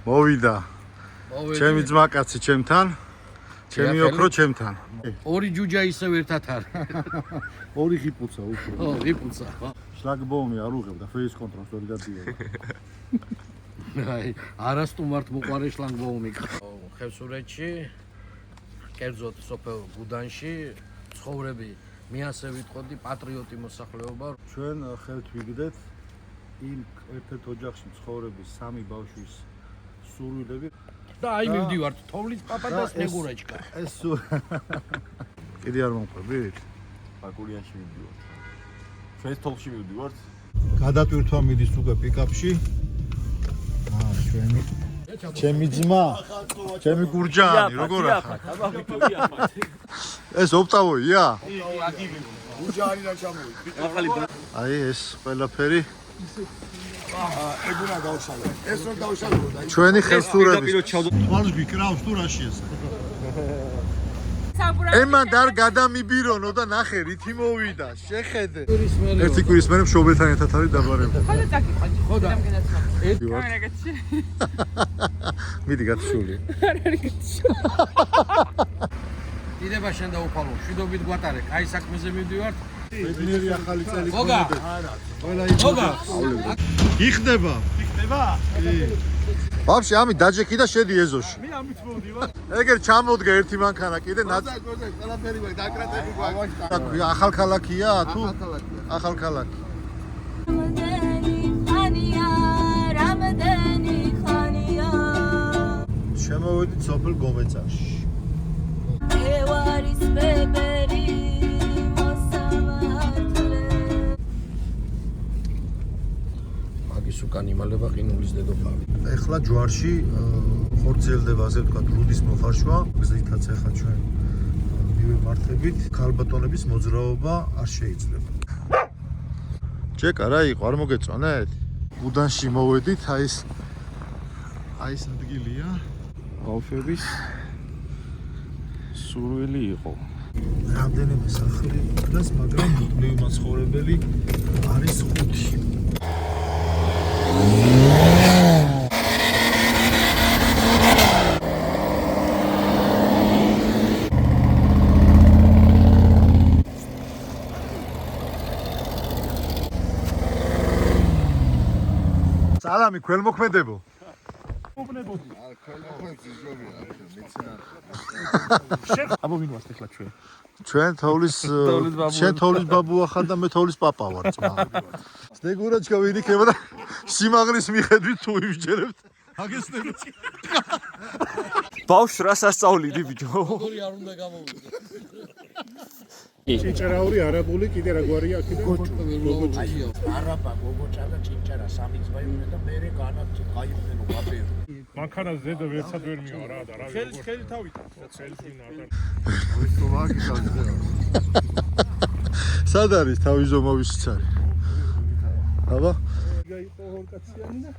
მოვიდა. ჩემი ძმაკაცი ჩემთან. ჩემი ოქრო ჩემთან. ორი ჯუჯა ისევ ერთად არის. ორი ღიპუცა უფრო. ო, ღიპუცა. შლაგბაუმი არ უღებდა face control-ს ვერ გადიოდა. აი, არასტუმართ მოყარე შლაგბაუმი. ხევსურეთში, კერძოდ სოფელ გუდანში ცხოვრები მე ასე ვიტყოდი პატრიოტი მოსახლეობა. ჩვენ ხელთ ვიგდეთ იმ ერთ-ერთ ოჯახში მცხოვრების 3 ბავშვის სურვილები და აი მივდივართ თოვლის პაპა და სნეგურაჩკა. ეს კიდე არ მომყვებით? ბაკურიანში მივდივართ. ჩვენ თოლში მივდივართ. გადატვირთვა მიდის უკვე პიკაპში. ჩვენი ჩემი ძმა, ჩემი გურჯაანი, როგორ ახლა? ეს ოპტავოია? გურჯაანიდან ჩამოვიდა. აი ეს ყველაფერი ეგუნა გავშალე. ეს რომ დავშალო. ჩვენი ხელსურების თვალს გიკრავს თუ რა შეესა? ემან და არ გადამიბირონო და ნახე რითი მოვიდა, შეხედე. ერთი კვირის მერე მშობელთან ერთად არის დაბარებული. ხოლო წაკითხა. ხო და. კამერაგეთში. მიდი გათშული. დიდება შენ დაუფალო, შვიდობით გვატარე, კაი საქმეზე მივდივართ. ბედნიერი ახალი წელი გოგა. ყველა გოგა. იხდება. ხდება? ვაფშე ამი დაჯექი და შედი ეზოში. მე ამით მოვდივარ. ეგერ ჩამოდგა ერთი მანქანა კიდე გოზა, ყველაფერი გვაქვს, დაკრატები გვაქვს. ახალქალაქია თუ? ახალქალაქი. შემოვედით სოფელ გომეწარში. მაგის უკან იმალება ყინულის დედოფალი. ეხლა ჯვარში ხორციელდება ასე ვთქვათ რუდის მოხარშვა, გზითაც ეხლა ჩვენ მივემართებით, ქალბატონების მოძრაობა არ შეიძლება. ჯეკა რა იყო, არ მოგეწონეთ? გუდანში მოვედით, აი ეს ადგილია. ბავშვების სურვილი იყო. რამდენიმე სახლი დგას, მაგრამ მუდმივი მაცხოვრებელი არის 5. სალამი ქველმოქმედებო. აბა ვინ ვართ ახლა ჩვენ? ჩვენ თოვლის შენ თოვლის ბაბუა ხარ და მე თოვლის პაპა ვარ ძმა. სნეგურაჩკა ვინ იქნება და სიმაღლის მიხედვით თუ იმჯერებთ. აგესნებო. ბავშვ რა სასწაულიდი ბიჭო. როგორი არ უნდა გამოვიდე. ჭინჭარაური არაბული კიდე რა გვარია აქედან? აიო, არაბა, გოგოჭა და ჭინჭარა სამი ძმაიურე და მერე გაიყვენო გაბერო. მანქანას ზედა ვერცად ვერ მივა რა და რა. ხელი თავიდან. ხელს ვინ არ და. სად არის თავი ზომავის ცარი? აბა? გაიყო ჰორკაციანი და.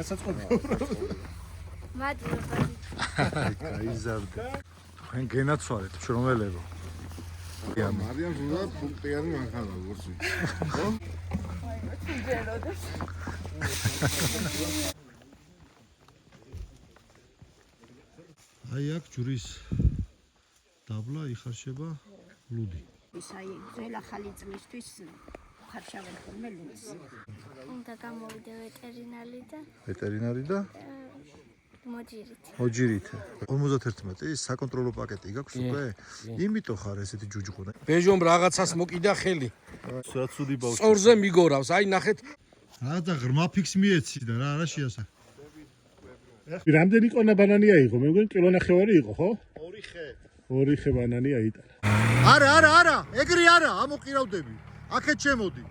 ასაწყობი. მადლობა. გაიზარდა. თქვენ გენაცვალეთ მშრომელებო. მარიამ ზურა პუნქტიანი მანქანა გორცი. ხო? აი აქ ჯვრის დაბლა იხარშება ლუდი. აი ძველ ახალი წლისთვის ხარშავენ ხოლმე ლუდს. უნდა გამოვიდე ვეტერინარი და მოჯირით. ოჯირით. 51 საკონტროლო პაკეტი გაქვს უკვე? იმიტომ ხარ ესეთი ჯუჯყუნა. ბეჟომ რაღაცას მოკიდა ხელი. რა ცუდი ბავშვი. სწორზე მიგორავს. აი ნახეთ. რა და ღრმა ფიქს მიეცი და რა შეასახ. რამდენი ყონა ბანანი აიღო? მე მგონი კილონახევარი იყო, ხო? 2 ხე. 2 ხე ბანანი აიტანა. არა, ეგრე არა, ამოყირავდები. აქეთ შემოდი.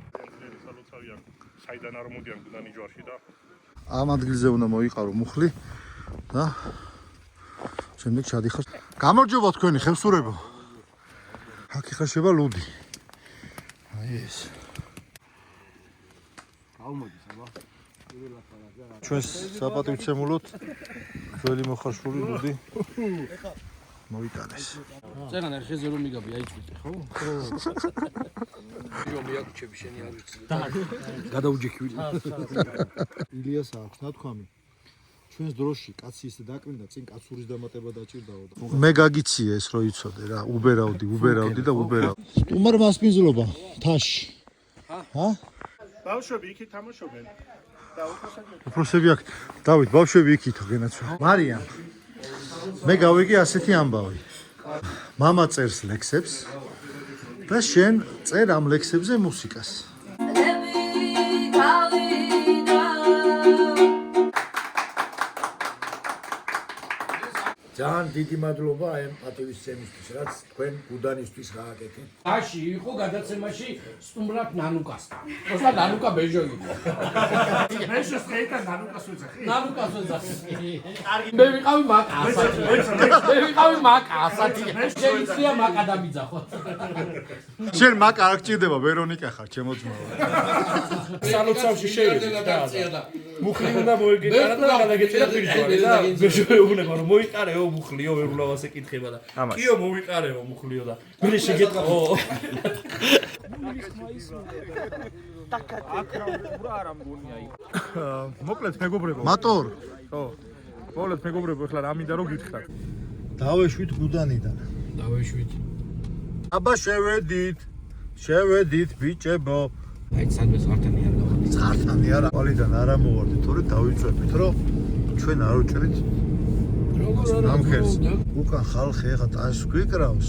საიდან არ მოდიან გუდანი ჯვარში და ამ ადგილზე უნდა მოიყარო მუხლი და შემდეგ ჩადიხარ. გამარჯობა თქვენი ხევსურებო. აქ იხარშება ლუდი. აი ეს. ალმოდის აბა. ჩვენ საპატივცემულოდ ძველი მოხარშული ლუდი მოიტანეს. წერან ერხეზე რომ მიგაბი აიწვიტე, ხო? გადაუჯექილი. ილიას აქვს ნათქვამი. ჩვენს დროში კაცი ისე დაკრინდა, წინ კაცურის დამატება დაჭირდაო. მე გაგიციე ეს რო იცოდე რა, უბერავდი და უბერავდი. სტუმარ მასპინძლობა თაში. ჰა? ბავშვები იქით თამაშობენ. უფროსები აქ. დავით, ბავშვები იქითო გენაცვა. მარიამ. მე გავიგე ასეთი ამბავი. მამა წერს ლექსებს და შენ წერ ამ ლექსებზე მუსიკას. ძალიან დიდი მადლობა აი ამ პატივისცემისთვის, რაც თქვენ გუდანისთვის გააკეთეთ. აში იყო გადაცემაში სტუმრად ნანუკასთან. просто ნანუკა ბეჟო იყო. ბეჟოს ხეიტა ნანუკას ვეძახი. ნანუკას ვეძახი. მე ვიყავი მაკა ასათი. მე ვიყავი მაკა ასათი. შეიძლება მაკა დამიძახოთ. შენ მაკა არ გჭირდება, ვერონიკა ხარ, ჩემო ძმაო. სალოცავში შეიძლება. მუხლი უნდა მოეგეჭარა და გადაგეჭერა პირჯვარი და ბეჟო ეუბნება რომ მოიყარეო მუხლიო ვერ ულავას ეკითხება და კიო მოვიყარეო მუხლიო და მე შეგეწყო მოკლედ მეგობრებო მატორ ხო მოკლედ მეგობრებო ეხლა რა მინდა რომ გითხრათ დავეშვით გუდანიდან დავეშვით აბა შევედით ბიჭებო აი სადმე ზღართანი არ გავხდით ზღართანი არა ყოლიდან არა მოვარდით თორე დავიწვევით რომ ჩვენ არ უჭრით ამხერს უკან ხალხი ეხა ტანს გვიკრავს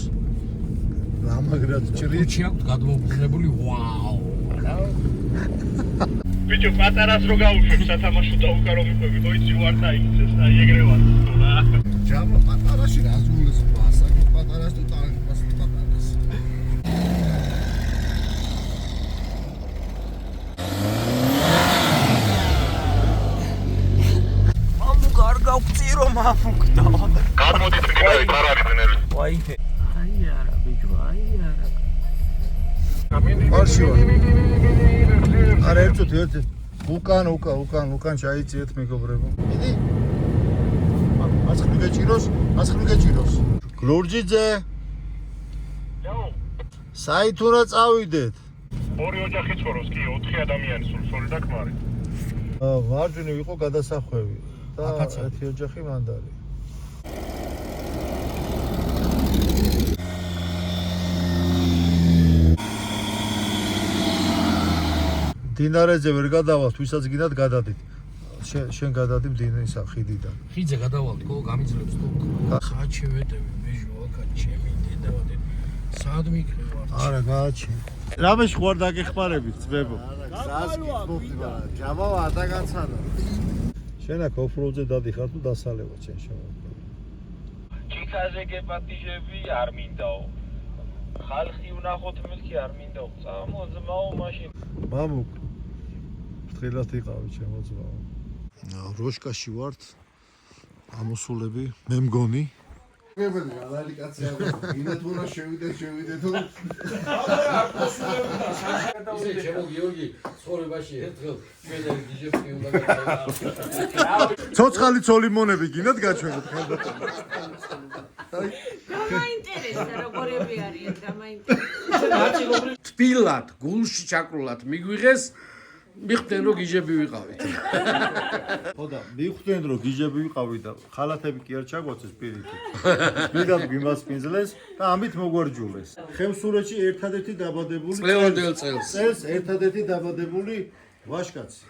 რამაგრად ჭრით ჩი აქვს გადმობრუნებული ვაუ ბიჭო პატარას რო გავუშვებ სათამაშო და უკან რომ მიყვები მოიცი ვარ დაიქცეს და ეგრე ვარ რა ჯამა პატარაში რა ზულეს პასაკი პატარას თუ ტანკი პატარას გავწირო მაფუქდა. გამოდით მიგრაი პარარიძნელი. ვაი. აი არა ბიჭო, აი არა. არში ვარ. არა ერთად უკან ჩაიციეთ მეგობრებო. მიდი. ასხრი გეჭიროს. გლურჯიძე. საითურა წავიდეთ. ორი ოჯახი ცხოვრობს კი 4 ადამიანი სულ სოლი და ქმარი. მარჯვნივ იყო გადასახვევი. და ერთი ოჯახი მანდარი. დინარეზე ვერ გადავალთ, ვისაც გინდათ გადადით. შენ გადადი მდინარის ხიდიდან. ხიძე გადავალდი, ხო, გამიძლებს თუ. ხაჩი ვეტები, ბეჟო, აქა ჩემი დედავადე. სად მიკრევარ? არა, გააჩი. რამეში ხوار დაგეხმარებით, ძმებო? გზას გიხმობდი, მაგრამ ჯამა არ დაგაცანა. შენ აქ ოფროუდზე დადიხარ თუ დასალევა შენ შემოგვიყვება. ჩიქაზე გეპატიჟები არ მინდაო. ხალხი ვნახოთ მილქი არ მინდაო. წამოძმაო მაშინ. მამუკ. ფრთხილად იყავი ჩემო ძმაო. როშკაში ვართ. ამოსულები, მე მგონი. მეგობრებო, ალალი კაცი აღარ. მინდა თუ რა შევიდე თუ ისე ჩემო გიორგი ცხოვრებაში ერთხელ შედარ გიჟებში უნდა გადაიღო. ცოცხალი ცოლიმონები გინდათ გაჩვენოთ ხელბატონო. გამაინტერესა როგორები არიან გამაინტერესა. თბილად, გულში ჩაკრულად მიგვიღეს მიხვდნენ რომ გიჟები ვიყავით. ხო და მიხვდნენ რომ გიჟები ვიყავით და ხალათები კი არ ჩაგვაცეს პირიქით. მიგად გიმასპინძლეს და ამით მოგვარჯულეს. ხევსურეთში ერთადერთი დაბადებული წლევანდელ წელს. ერთადერთი დაბადებული ვაშკაცი.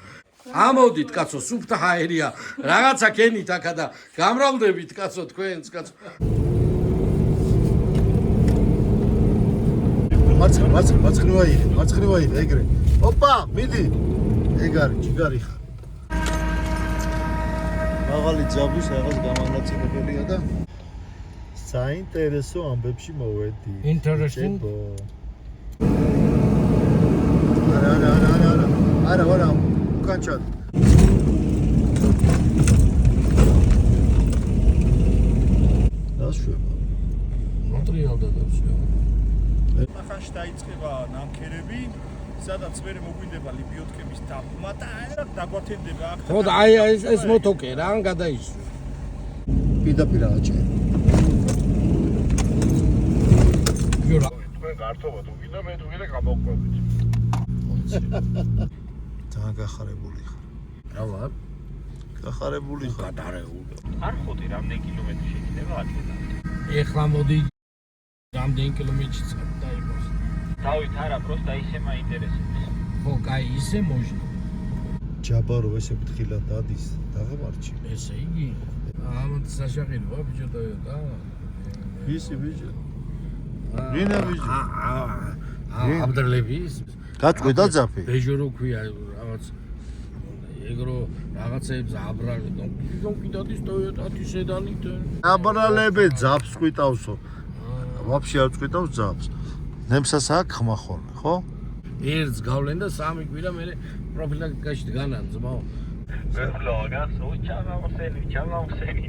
ამოდით კაცო, სუფთა ჰაერია. რაღაცა კენით აქა და გამრავლდებით კაცო თქვენს კაცო. მარცხნივ აიღე ეგრე. ოპა, მიდი. ეგ არის ჯიგარი ხარ. მაღალი ძაბვის რაღაც გამანაწილებელია და საინტერესო ამბებში მოვედი. Interesting. არა, უკან ჩად. დაშვება. მოტრიალდა დავშვა. ახანში დაიწყება ნამქერები, სადაც მე მოგვინდება ლიბიოტკების დაბმა და დაგვათენდება აქ. ხო და აი ეს მოტოკე რა გადაისვა. პირდაპირ აჭერ. გიორა. თქვენ გართობა თუ გინდა მე თუ გინდა გამოვყვებით. ძალიან გახარებული ხარ. რა გახარებული ხარ. გადარეული. არ ხოდი რამდენი კილომეტრი შეიძლება აქედან. ეხლა მოდი რამდენი კილომეტრი დაიბოს. დავით არა, просто ისე მაინტერესებს. ხო, კაი, ისე მოჟდა. ჯაბარო ესე ფთხილად დადის, დაღმარჩი. ესე იგი. ამათ საშაყილოა ბიჭო და. ისი ბიჭო. ვინა ბიჭო? ამდრლების. გაწყვიტა ძაფი. ბეჟო ქვია რაღაც ეგრო რაღაცებს აბრალე და კიდადის ტოიოტათი სედანით. აბრალები ძაფს ყვითავსო. ვაფშე არ ყვითავს ძაფს. ნემსას აქ ხმა ხოლმე, ხო? ერთს გავლენ და სამი კვირა მე პროფილაქტიკაში დგანან ძმაო. ვერლოგას უჩამავსენი, ჩამავსენი.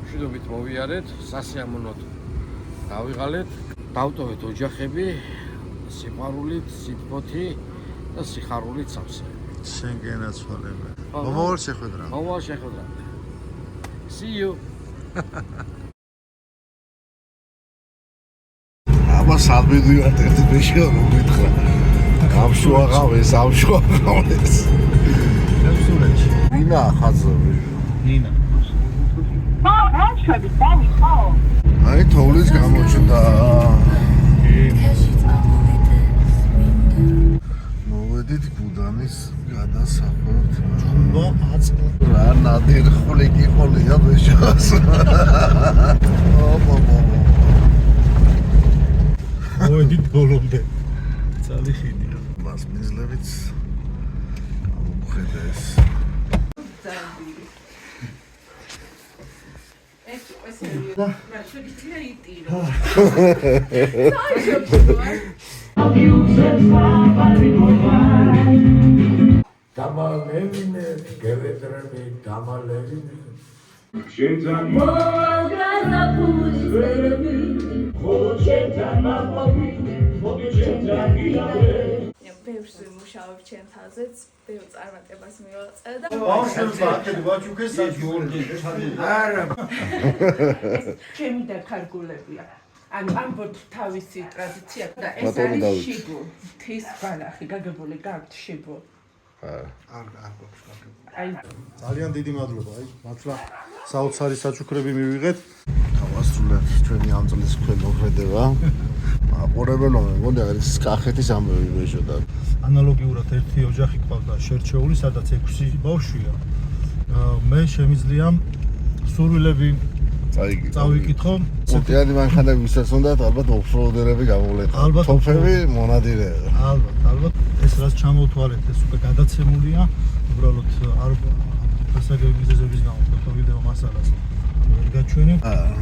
მშვიდობით მოვიარეთ, სასიამოვნოდ დავიღალეთ, დავტოვეთ ოჯახები, სიყვარულით, სიტყვოთი და სიხარულით სამსე. შენ გენაცვალებე. მომავალ შეხვედრა. მომავალ შეხვედრა. See you. აბა სამბედივართ ერთი ბეშო რომ მითხრა. ამშუაღავეს. შემსურეთში. ვინა ხაზები? ნინა. აი თოვლის გამოჩნდა. მოვედით გუდანის გადასახოთ. ხუბა აწლა. რა ნადირ ხვლიკი ყოლია ბეშოს. მოვედით ბოლომდე. ძალი ხიდია. მას მიზლებით ამოხედეს. დამალევინე, გევედრები, დამალევინე. ბევრს ვიმუშავებ ჩემ თავზეც, ბევრ წარმატებას მივაწევ და ჩემი დაქარგულებია. ანუ ამბობთ თავისი ტრადიცია და ეს არის შიბუ. თის ბალახი გაგებული გაქვთ შიბუ. არ გვაქვს გაგებული. აი ძალიან დიდი მადლობა, აი, მართლა საოცარი საჩუქრები მივიღეთ. დავასრულეთ ჩვენი ამ წლის მოქმედება. აყურებელო მე მგონი არის კახეთის ამბები ბეშო და ანალოგიურად ერთი ოჯახი ყავდა შერჩეული, სადაც 6 ბავშვია. მე შემიძლია სურვილები წავიკითხო. მოტიანი მანქანები ვისაც უნდათ ალბათ ოფროუდერები გამოვლეთ. თოფები მონადირეები. ალბათ ეს რაც ჩამოვთვალეთ ეს უკვე გადაცემულია. უბრალოდ არ გასაგები მიზეზების გამო ფოტო ვიდეო მასალას ვერ გაჩვენებ.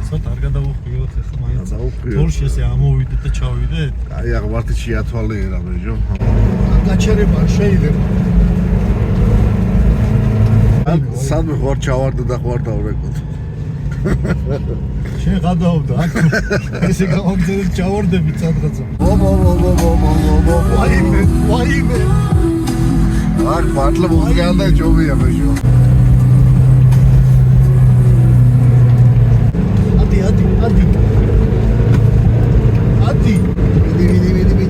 ცოტა არ გადავუხვიოთ ახლა მაინც. თორში ესე ამოვიდეთ და ჩავიდეთ. აი აღმართი შეათვალიერა ბეჯო. გაჩერება არ შეიძლება. სადმე ხوار ჩავარდა და ხوار დავრეკოთ. შენ გადავდა აქ. ესე გამომძერეთ ჩავარდებით სადღაცა. ვაიმე. აქ მართლა მომგანდა ჯობია ბეჯო. ადი.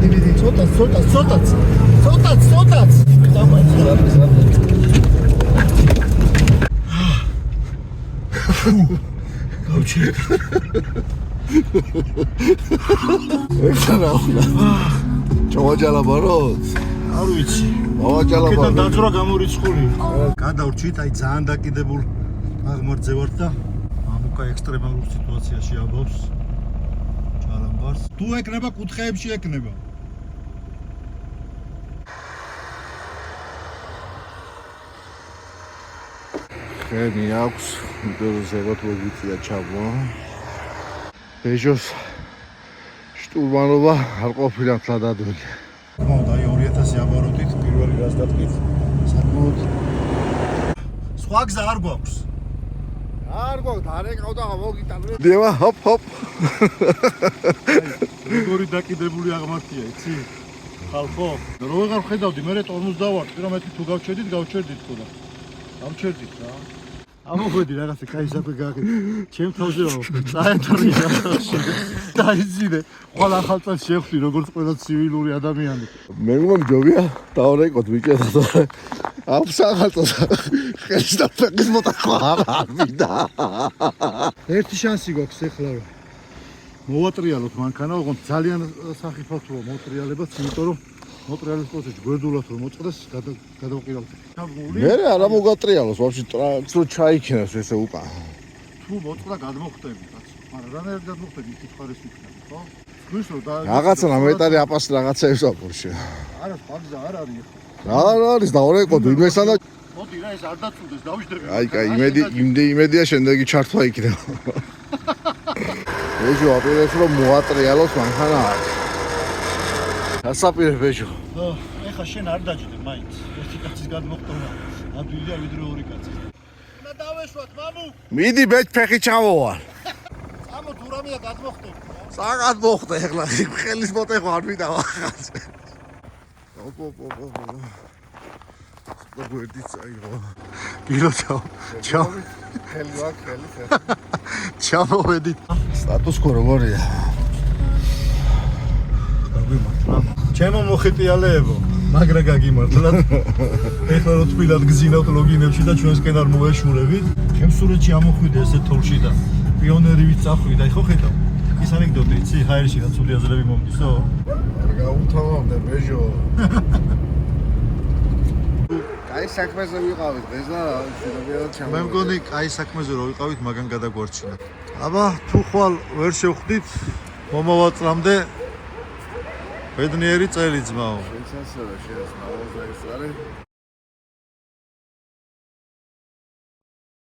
ვიდი. ცოტაც. გავჩერდი. ეხლა რა უნდა? ჩავაჯალაბაროთ? არ ვიცი. მოვაჯალაბაროთ. კეთან დაძრა გამორიცხული. გადავრჩით, აი ძალიან დაკიდებულ აღმართზე ვართ და ამუკა ექსტრემალურ სიტუაციაში აბავს. ჩალამბარს. თუ ეკნება კუთხეებში ეკნება. ხენი აქვს, იმიტომ ზეგოთ ლოგიცია ჩაბო. ბეჟოს შტურმანობა არ ყოფილა თლადადველი. მომდა 2000 აბაროდით პირველი რას დადგით. საკმაოდ სხვა გზა არ გვაქვს. არ გვაქვს, არ ეკავდა მოგიტანე. დიმა, ჰოპ. როგორი დაკიდებული აღმართია, იცი? ხალხო, რო ვეღარ ხედავდი, მე ტორმუს დავარდ, რომ მე თუ გავჩერდით ხო და. გავჩერდით რა. ამოხვედი რაღაცა კაი საფე გააკეთე. ჩემ თავზე ვარ. წაეთარი რაღაცა. დაიძინე. ყველა ახალ წელს შევხვდი როგორც ყველა ცივილური ადამიანი. მე მომჯობია დავრეკოთ ბიჭეთა და ამ სახელოს ხელს და ფეხის მოტახვა არ მინდა. ერთი შანსი გვაქვს ეხლა რომ მოვატრიალოთ მანქანა, ოღონდ ძალიან სახიფათოა მოტრიალებაც, იმიტომ რომ მოტრიალების პროცესში გვერდულად რომ მოწყდეს, გადავყირავთ. მე არა მოგატრიალოს, ვაფშე ტრანსფერ ჩაიქნას ესე უკან. თუ მოწყდა გადმოხტები, კაცო. მაგრამ რანაირად გადმოხტები, კითხარის ვიქნები, ხო? თქვენს რომ რაღაცა მეტარი აპას რაღაცაებს აპურში. არა, ფაგზა არ არის. რა არის დავრეკოთ ვინმესთან და მოდი რა ეს არ დაწუნდეს, დავიждები. აი, იმედია შემდეგი ჩართვა იქნება. ბეჟო აპირებს რომ მოატრიალოს მანქანა აქვს. გასაპირებ ბეჟო. ეხა შენ არ დაჭდე მაინც. ერთი კაცის გადმოხტომა. ადვილია ვიდრე ორი კაცი. და დავეშვათ მამუ. მიდი ბეჭ ფეხი ჩამოვალ. წამო თუ რამეა გადმოხტები. საგად მოხდა ეხლა ხელის მოტეხვა არ მინდა ვახაზე. ოპ. და გვერდიც აიღო. გილო ჩაო. ხელი ვაკ ხელი. ჩამოვედით. სტატუს კო როგორია? გაგვიმართლა. ჩემო მოხეტიალეებო, მაგრა გაგიმართლათ. ეხლა რო თბილად გზინავთ ლოგინებში და ჩვენსკენ არ მოეშურებით. შემსურეთში ამოხვიდე ესე თოლში და პიონერივით წახვიდა, ხო ხედავ? ის ანეკდოტი იცი, ჰაერში რა ცუდი აზრები მომდისო? არ გაუთავამდე ბეჟო. კაი საქმეზე ვიყავით დღეს და შეიძლება ჩამოვიდეთ. მე მგონი კაი საქმეზე რო ვიყავით, მაგან გადაგვარჩინა. აბა, თუ ხვალ ვერ შევხვდით, მომავაწრამდე ბედნიერი წელი ძმაო. შეიძლება შეიძლება 20 წელი.